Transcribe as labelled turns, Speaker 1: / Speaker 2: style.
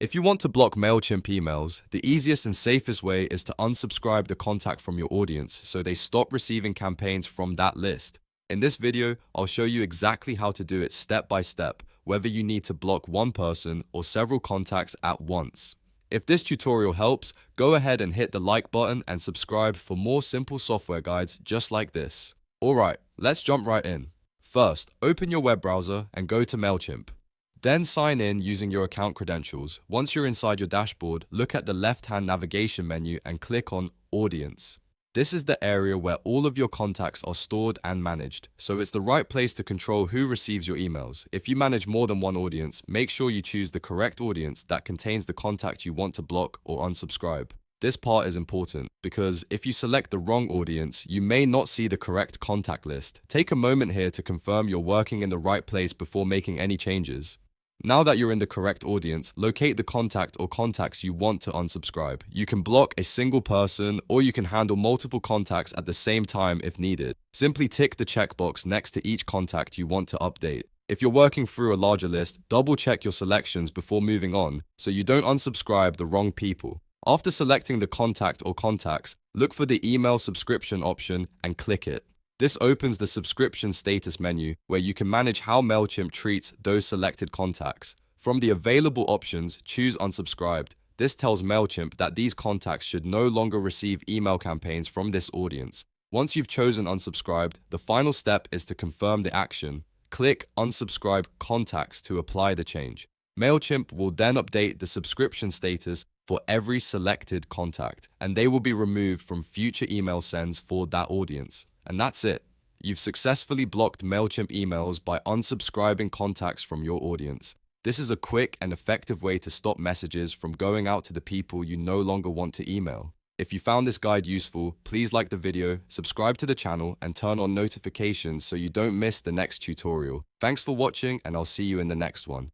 Speaker 1: If you want to block MailChimp emails, the easiest and safest way is to unsubscribe the contact from your audience so they stop receiving campaigns from that list. In this video, I'll show you exactly how to do it step by step, whether you need to block one person or several contacts at once. If this tutorial helps, go ahead and hit the like button and subscribe for more simple software guides just like this. Alright, let's jump right in. First, open your web browser and go to MailChimp. Then sign in using your account credentials. Once you're inside your dashboard, look at the left-hand navigation menu and click on Audience. This is the area where all of your contacts are stored and managed, so it's the right place to control who receives your emails. If you manage more than one audience, make sure you choose the correct audience that contains the contact you want to block or unsubscribe. This part is important because if you select the wrong audience, you may not see the correct contact list. Take a moment here to confirm you're working in the right place before making any changes. Now that you're in the correct audience, locate the contact or contacts you want to unsubscribe. You can block a single person or you can handle multiple contacts at the same time if needed. Simply tick the checkbox next to each contact you want to update. If you're working through a larger list, double check your selections before moving on so you don't unsubscribe the wrong people. After selecting the contact or contacts, look for the email subscription option and click it. This opens the subscription status menu where you can manage how MailChimp treats those selected contacts. From the available options, choose unsubscribed. This tells MailChimp that these contacts should no longer receive email campaigns from this audience. Once you've chosen unsubscribed, the final step is to confirm the action. Click unsubscribe contacts to apply the change. MailChimp will then update the subscription status for every selected contact, and they will be removed from future email sends for that audience. And that's it. You've successfully blocked MailChimp emails by unsubscribing contacts from your audience. This is a quick and effective way to stop messages from going out to the people you no longer want to email. If you found this guide useful, please like the video, subscribe to the channel, and turn on notifications so you don't miss the next tutorial. Thanks for watching, and I'll see you in the next one.